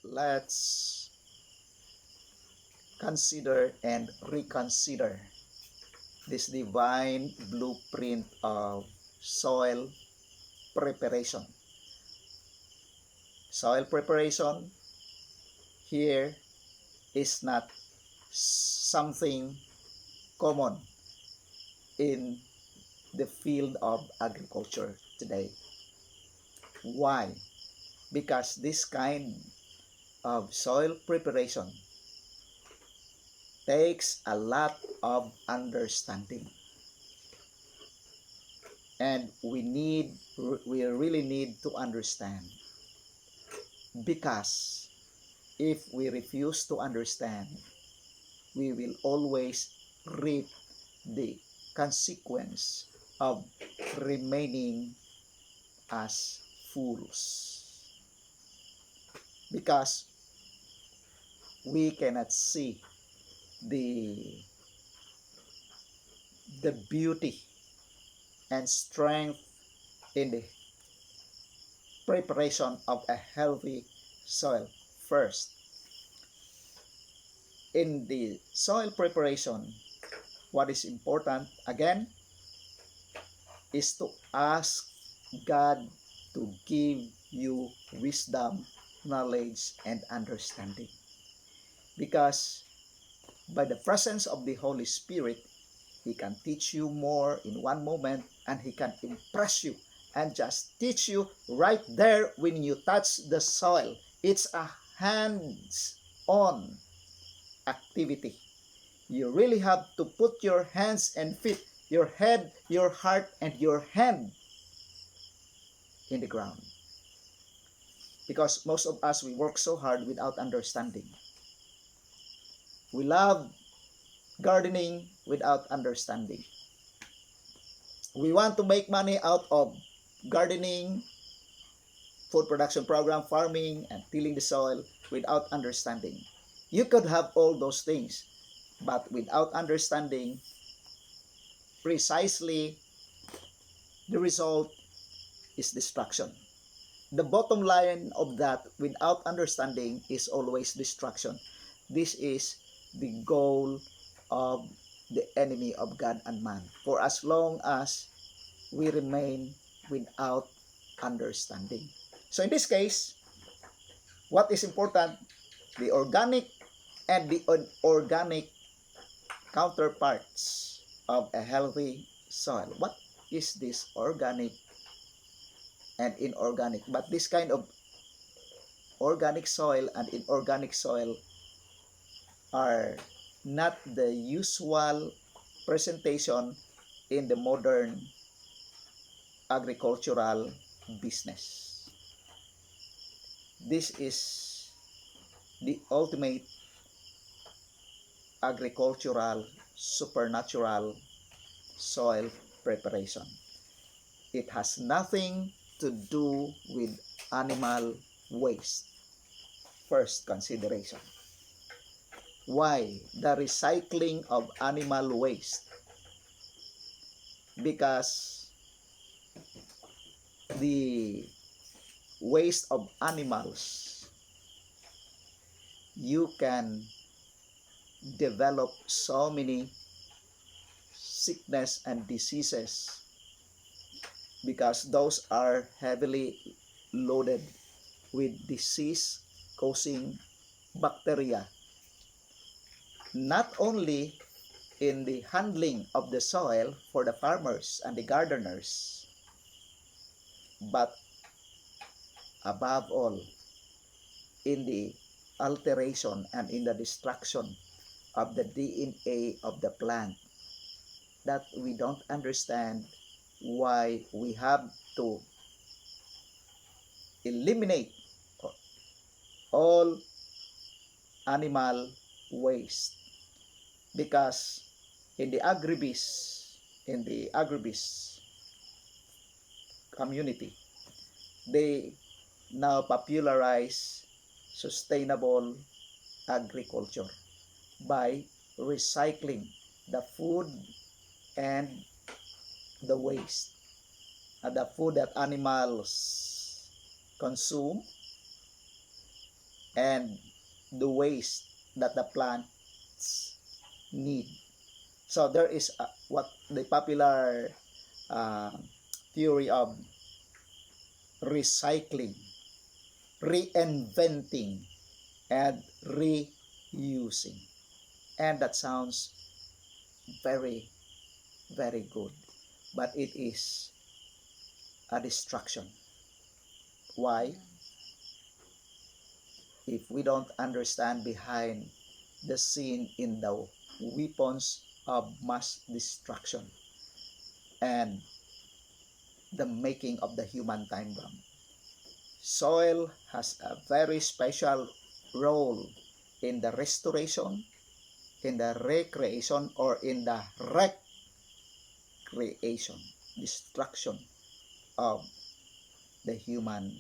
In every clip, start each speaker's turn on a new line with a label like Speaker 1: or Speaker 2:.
Speaker 1: let's consider and reconsider this divine blueprint of soil preparation. Soil preparation here is not something common in the field of agriculture today. Why? Because this kind of soil preparation takes a lot of understanding, and we really need to understand, because if we refuse to understand, we will always reap the consequence of remaining as fools, because we cannot see the beauty and strength in the preparation of a healthy soil. First, in the soil preparation, what is important again is to ask God to give you wisdom, knowledge, and understanding. Because by the presence of the Holy Spirit, He can teach you more in one moment, and He can impress you and just teach you right there when you touch the soil. It's a hands-on activity. You really have to put your hands and feet, your head, your heart, and your hand in the ground. Because most of us, we work so hard without understanding. We love gardening without understanding. We want to make money out of gardening, food production program, farming, and tilling the soil without understanding. You could have all those things, but without understanding precisely, the result is destruction. The bottom line of that, without understanding, is always destruction. This is the goal of the enemy of God and man, for as long as we remain without understanding. So in this case, what is important? The organic and the inorganic counterparts of a healthy soil. What is this organic and inorganic? But this kind of organic soil and inorganic soil are not the usual presentation in the modern agricultural business. This is the ultimate agricultural supernatural soil preparation. It has nothing to do with animal waste. First consideration. Why the recycling of animal waste? Because the waste of animals, you can develop so many sickness and diseases, because those are heavily loaded with disease causing bacteria, not only in the handling of the soil for the farmers and the gardeners, but above all in the alteration and in the destruction of the DNA of the plant, that we don't understand why we have to eliminate all animal waste. Because in the agribusiness community, they now popularize sustainable agriculture by recycling the food and the waste, the food that animals consume and the waste that the plants need. So there is what the popular uh, theory of recycling, reinventing, and reusing. And that sounds very, very good. But it is a distraction. Why? If we don't understand behind the scene in the weapons of mass destruction and the making of the human time bomb. Soil has a very special role in the restoration, in the recreation, or in the recreation, destruction of the human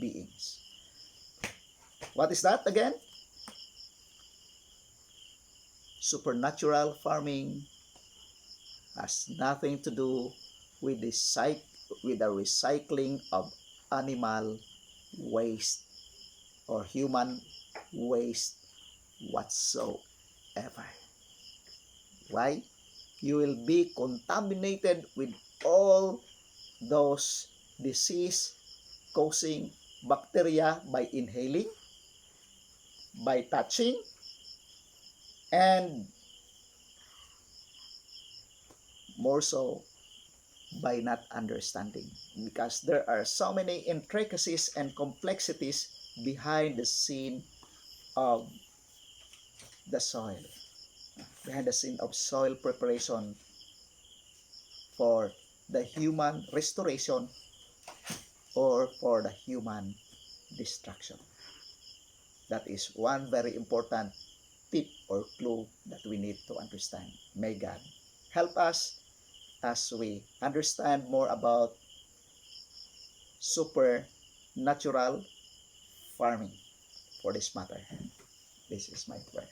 Speaker 1: beings. What is that again? Supernatural farming has nothing to do with the recycling of animal waste or human waste whatsoever. Why? You will be contaminated with all those disease-causing bacteria by inhaling, by touching, and more so by not understanding, because there are so many intricacies and complexities behind the scene of the soil, behind the scene of soil preparation for the human restoration or for the human destruction. That is one very important tip or clue that we need to understand. May God help us as we understand more about supernatural farming for this matter. This is my prayer.